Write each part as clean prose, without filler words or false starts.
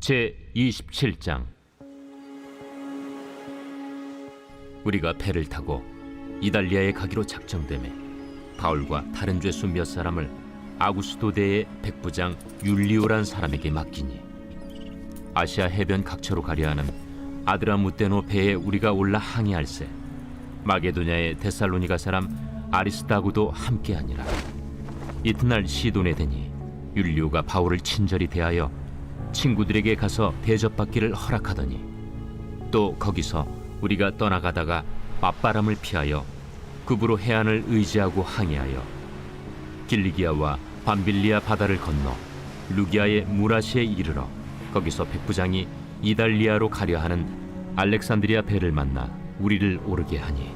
제27장. 우리가 배를 타고 이달리아에 가기로 작정되매 바울과 다른 죄수 몇 사람을 아구스도대의 백부장 율리오란 사람에게 맡기니, 아시아 해변 각처로 가려 하는 아드라무테노 배에 우리가 올라 항해할세 마게도냐의 데살로니가 사람 아리스다고도 함께하니라. 이튿날 시돈에 되니 율리오가 바울을 친절히 대하여 친구들에게 가서 대접받기를 허락하더니, 또 거기서 우리가 떠나가다가 맞바람을 피하여 급으로 해안을 의지하고 항해하여 길리기아와 밤빌리아 바다를 건너 루기아의 무라시에 이르러 거기서 백부장이 이달리아로 가려 하는 알렉산드리아 배를 만나 우리를 오르게 하니,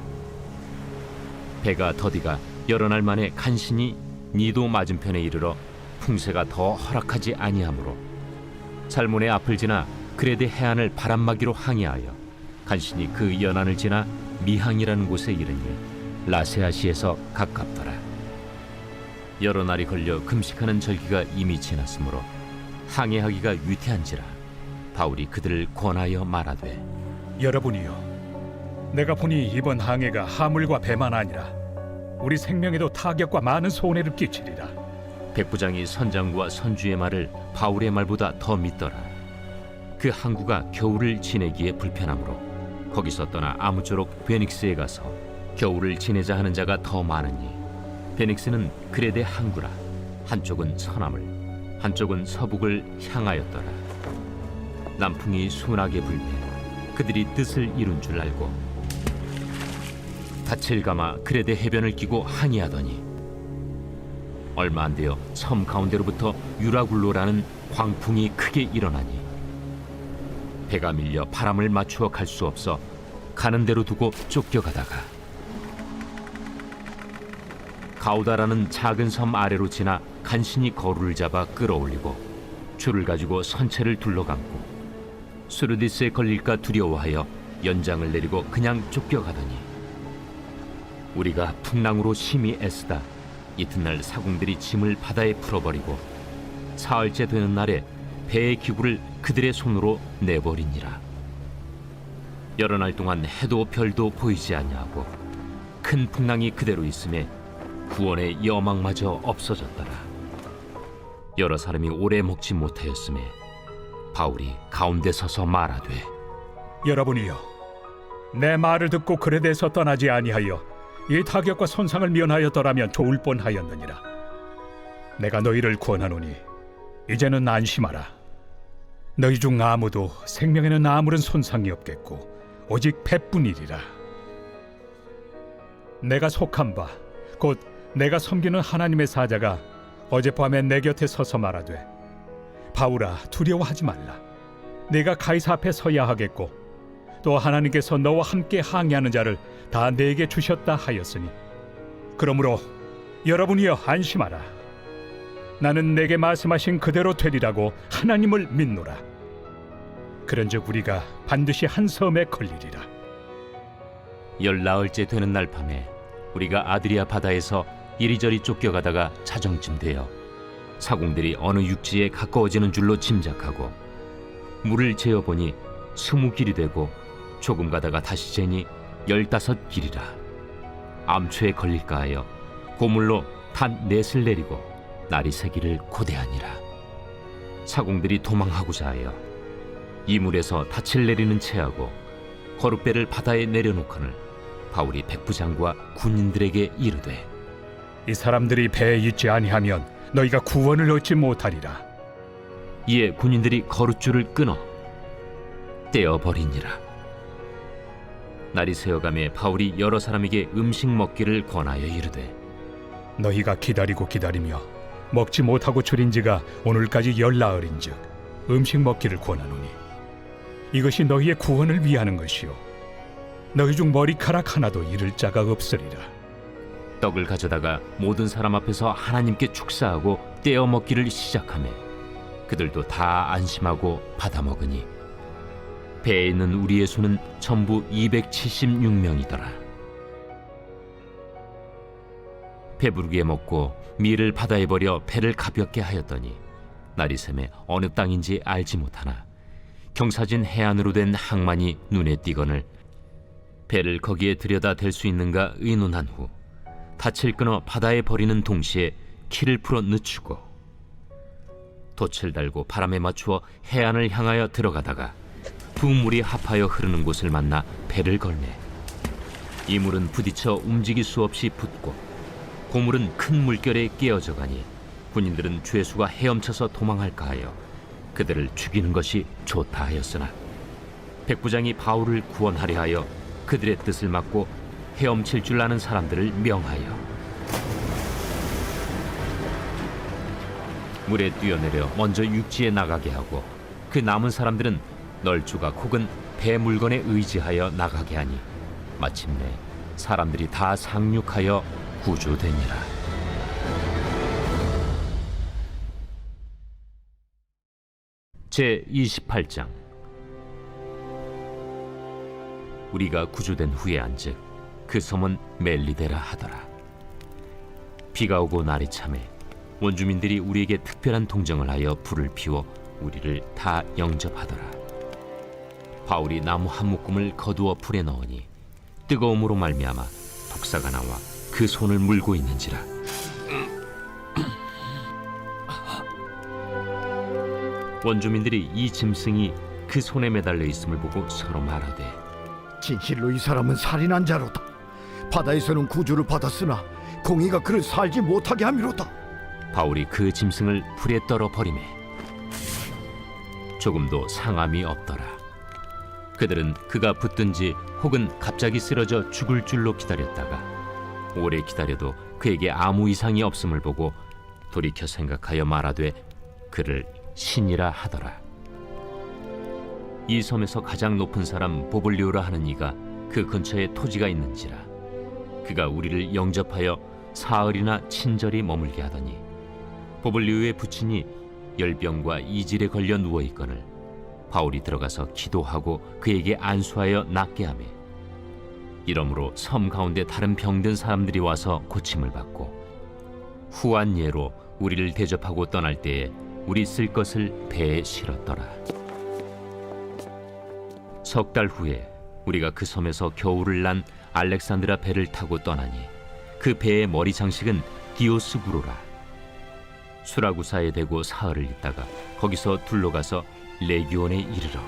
배가 더디가 여러 날 만에 간신히 니도 맞은편에 이르러 풍세가 더 허락하지 아니하므로 살몬의 앞을 지나 그레데 해안을 바람막이로 항해하여 간신히 그 연안을 지나 미항이라는 곳에 이르니 라세아시에서 가깝더라. 여러 날이 걸려 금식하는 절기가 이미 지났으므로 항해하기가 위태한지라 바울이 그들을 권하여 말하되, 여러분이여, 내가 보니 이번 항해가 하물과 배만 아니라 우리 생명에도 타격과 많은 손해를 끼치리라. 백부장이 선장과 선주의 말을 바울의 말보다 더 믿더라. 그 항구가 겨울을 지내기에 불편하므로 거기서 떠나 아무쪼록 베닉스에 가서 겨울을 지내자 하는 자가 더 많으니, 베닉스는 그레데 항구라. 한쪽은 서남을, 한쪽은 서북을 향하였더라. 남풍이 순하게 불매 그들이 뜻을 이룬 줄 알고 닻을 감아 그레데 해변을 끼고 항해하더니, 얼마 안 되어 섬 가운데로부터 유라굴로라는 광풍이 크게 일어나니 배가 밀려 바람을 맞추어 갈 수 없어 가는 대로 두고 쫓겨가다가 가우다라는 작은 섬 아래로 지나 간신히 거루를 잡아 끌어올리고 줄을 가지고 선체를 둘러감고 수르디스에 걸릴까 두려워하여 연장을 내리고 그냥 쫓겨가더니, 우리가 풍랑으로 심히 애쓰다 이튿날 사공들이 짐을 바다에 풀어버리고 사흘째 되는 날에 배의 기구를 그들의 손으로 내버리니라. 여러 날 동안 해도 별도 보이지 아니하고 큰 풍랑이 그대로 있음에 구원의 여망마저 없어졌더라. 여러 사람이 오래 먹지 못하였음에 바울이 가운데 서서 말하되, 여러분이여, 내 말을 듣고 그레데에서 떠나지 아니하여 이 타격과 손상을 면하였더라면 좋을 뻔하였느니라. 내가 너희를 권하노니 이제는 안심하라. 너희 중 아무도 생명에는 아무런 손상이 없겠고 오직 배뿐이리라. 내가 속한 바 곧 내가 섬기는 하나님의 사자가 어젯밤에 내 곁에 서서 말하되, 바울아, 두려워하지 말라. 내가 가이사 앞에 서야 하겠고 또 하나님께서 너와 함께 항해하는 자를 다 내게 주셨다 하였으니, 그러므로 여러분이여 안심하라. 나는 내게 말씀하신 그대로 되리라고 하나님을 믿노라. 그런즉 우리가 반드시 한 섬에 걸리리라. 열나흘째 되는 날 밤에 우리가 아드리아 바다에서 이리저리 쫓겨가다가 자정쯤 되어 사공들이 어느 육지에 가까워지는 줄로 짐작하고 물을 재어보니 20길이 되고 조금 가다가 다시 재니 15길이라. 암초에 걸릴까 하여 고물로 단 넷을 내리고 날이 새기를 고대하니라. 사공들이 도망하고자 하여 이물에서 닻을 내리는 채하고 거룻배를 바다에 내려놓거늘 바울이 백부장과 군인들에게 이르되, 이 사람들이 배에 있지 아니하면 너희가 구원을 얻지 못하리라. 이에 군인들이 거룻줄을 끊어 떼어버리니라. 날이 새어가매 바울이 여러 사람에게 음식 먹기를 권하여 이르되, 너희가 기다리고 기다리며 먹지 못하고 줄인 지가 오늘까지 열나흘인즉 음식 먹기를 권하노니 이것이 너희의 구원을 위하는 것이요 너희 중 머리카락 하나도 잃을 자가 없으리라. 떡을 가져다가 모든 사람 앞에서 하나님께 축사하고 떼어 먹기를 시작하매 그들도 다 안심하고 받아 먹으니 배에 있는 우리의 수는 전부 276명이더라. 배부르게 먹고 밀을 바다에 버려 배를 가볍게 하였더니 날이 새매 어느 땅인지 알지 못하나 경사진 해안으로 된 항만이 눈에 띄거늘 배를 거기에 들여다 댈 수 있는가 의논한 후 닻을 끊어 바다에 버리는 동시에 키를 풀어 늦추고 돛을 달고 바람에 맞추어 해안을 향하여 들어가다가 두 물이 합하여 흐르는 곳을 만나 배를 걸매 이 물은 부딪혀 움직일 수 없이 붙고 고물은 큰 물결에 깨어져 가니 군인들은 죄수가 헤엄쳐서 도망할까 하여 그들을 죽이는 것이 좋다 하였으나 백부장이 바울을 구원하려 하여 그들의 뜻을 막고 헤엄칠 줄 아는 사람들을 명하여 물에 뛰어내려 먼저 육지에 나가게 하고 그 남은 사람들은 널조각 혹은 배 물건에 의지하여 나가게 하니 마침내 사람들이 다 상륙하여 구조되니라. 제 28장. 우리가 구조된 후에 안즉 그 섬은 멜리데라 하더라. 비가 오고 날이 차매 원주민들이 우리에게 특별한 동정을 하여 불을 피워 우리를 다 영접하더라. 바울이 나무 한 묶음을 거두어 불에 넣으니 뜨거움으로 말미암아 독사가 나와 그 손을 물고 있는지라. 원주민들이 이 짐승이 그 손에 매달려 있음을 보고 서로 말하되 진실로 이 사람은 살인한 자로다. 바다에서는 구주를 받았으나 공의가 그를 살지 못하게 함이로다. 바울이 그 짐승을 불에 떨어 버리매 조금도 상함이 없더라. 그들은 그가 붙든지 혹은 갑자기 쓰러져 죽을 줄로 기다렸다가 오래 기다려도 그에게 아무 이상이 없음을 보고 돌이켜 생각하여 말하되 그를 신이라 하더라. 이 섬에서 가장 높은 사람 보블리오라 하는 이가 그 근처에 토지가 있는지라. 그가 우리를 영접하여 사흘이나 친절히 머물게 하더니 보블리오의 부친이 열병과 이질에 걸려 누워 있거늘 바울이 들어가서 기도하고 그에게 안수하여 낫게 하매 이러므로 섬 가운데 다른 병든 사람들이 와서 고침을 받고 후한 예로 우리를 대접하고 떠날 때에 우리 쓸 것을 배에 실었더라. 석 달 후에 우리가 그 섬에서 겨울을 난 알렉산드라 배를 타고 떠나니 그 배의 머리 장식은 디오스구로라. 수라구사에 대고 사흘을 있다가 거기서 둘러가서 레기온에 이르러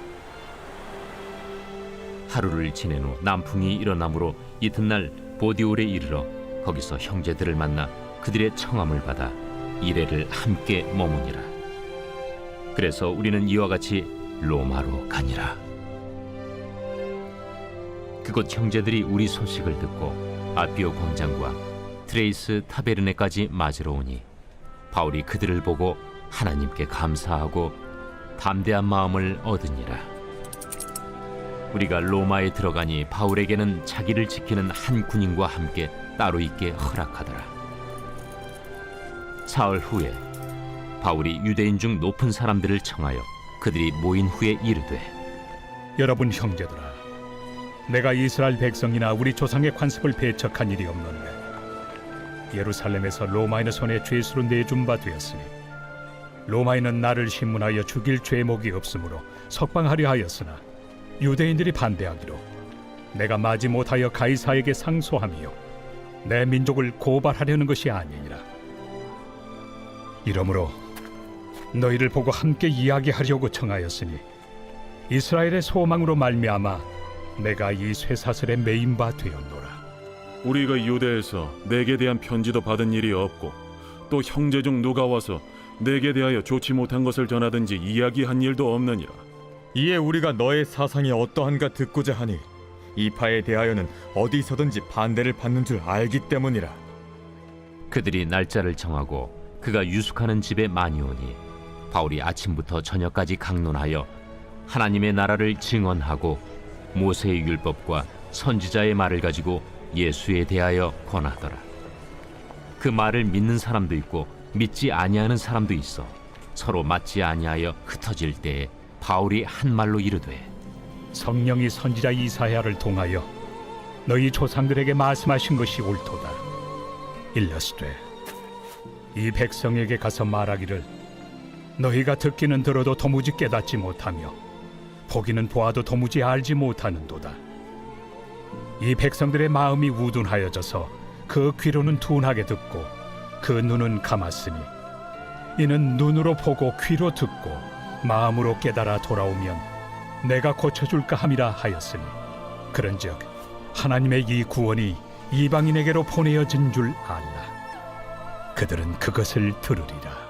하루를 지낸 후 남풍이 일어나므로 이튿날 보디올에 이르러 거기서 형제들을 만나 그들의 청함을 받아 이레를 함께 머무니라. 그래서 우리는 이와 같이 로마로 가니라. 그곳 형제들이 우리 소식을 듣고 아비오 광장과 트레이스 타베르네까지 맞으러 오니 바울이 그들을 보고 하나님께 감사하고 담대한 마음을 얻으니라. 우리가 로마에 들어가니 바울에게는 자기를 지키는 한 군인과 함께 따로 있게 허락하더라. 사흘 후에 바울이 유대인 중 높은 사람들을 청하여 그들이 모인 후에 이르되 여러분 형제들아, 내가 이스라엘 백성이나 우리 조상의 관습을 배척한 일이 없는데 예루살렘에서 로마인의 손에 죄수로 내준 바 되었으니 로마인은 나를 신문하여 죽일 죄목이 없으므로 석방하려 하였으나 유대인들이 반대하기로 내가 마지 못하여 가이사에게 상소하며 내 민족을 고발하려는 것이 아니니라. 이러므로 너희를 보고 함께 이야기하려고 청하였으니 이스라엘의 소망으로 말미암아 내가 이 쇠사슬에 매인 바 되었노라. 우리가 유대에서 내게 대한 편지도 받은 일이 없고 또 형제 중 누가 와서 내게 대하여 좋지 못한 것을 전하든지 이야기한 일도 없느니라. 이에 우리가 너의 사상이 어떠한가 듣고자 하니 이 파에 대하여는 어디서든지 반대를 받는 줄 알기 때문이라. 그들이 날짜를 정하고 그가 유숙하는 집에 많이 오니 바울이 아침부터 저녁까지 강론하여 하나님의 나라를 증언하고 모세의 율법과 선지자의 말을 가지고 예수에 대하여 권하더라. 그 말을 믿는 사람도 있고 믿지 아니하는 사람도 있어 서로 맞지 아니하여 흩어질 때에 바울이 한 말로 이르되 성령이 선지자 이사야를 통하여 너희 조상들에게 말씀하신 것이 옳도다. 일러스되 이 백성에게 가서 말하기를 너희가 듣기는 들어도 도무지 깨닫지 못하며 보기는 보아도 도무지 알지 못하는도다. 이 백성들의 마음이 우둔하여져서 그 귀로는 둔하게 듣고 그 눈은 감았으니 이는 눈으로 보고 귀로 듣고 마음으로 깨달아 돌아오면 내가 고쳐줄까 함이라 하였으니 그런즉 하나님의 이 구원이 이방인에게로 보내어진 줄 알라. 그들은 그것을 들으리라.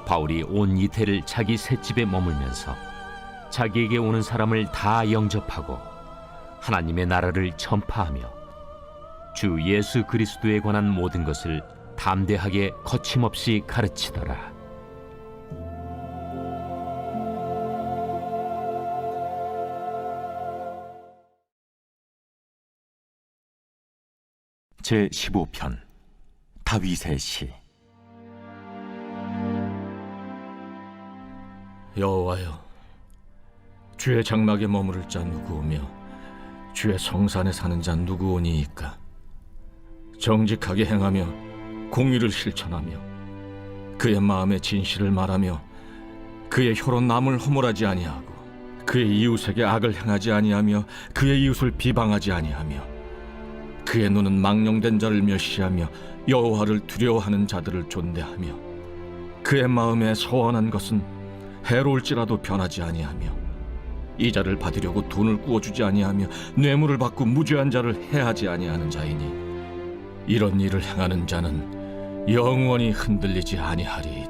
바울이 온 이태를 자기 셋집에 머물면서 자기에게 오는 사람을 다 영접하고 하나님의 나라를 전파하며 주 예수 그리스도에 관한 모든 것을 담대하게 거침없이 가르치더라. 제15편 다윗의 시. 여호와여, 주의 장막에 머무를 자 누구오며 주의 성산에 사는 자 누구오니이까? 정직하게 행하며 공의를 실천하며 그의 마음에 진실을 말하며 그의 혀로 남을 허물하지 아니하고 그의 이웃에게 악을 행하지 아니하며 그의 이웃을 비방하지 아니하며 그의 눈은 망령된 자를 멸시하며 여호와를 두려워하는 자들을 존대하며 그의 마음에 서원한 것은 해로울지라도 변하지 아니하며 이자를 받으려고 돈을 꾸어주지 아니하며 뇌물을 받고 무죄한 자를 해하지 아니하는 자이니 이런 일을 행하는 자는 영원히 흔들리지 아니하리이다.